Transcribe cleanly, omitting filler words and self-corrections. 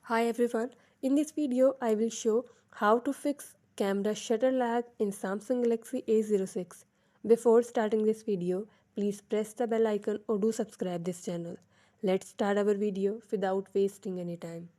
Hi everyone, in this video I will show how to fix camera shutter lag in Samsung Galaxy A06. Before starting this video, please press the bell icon or do subscribe this channel. Let's start our video without wasting any time.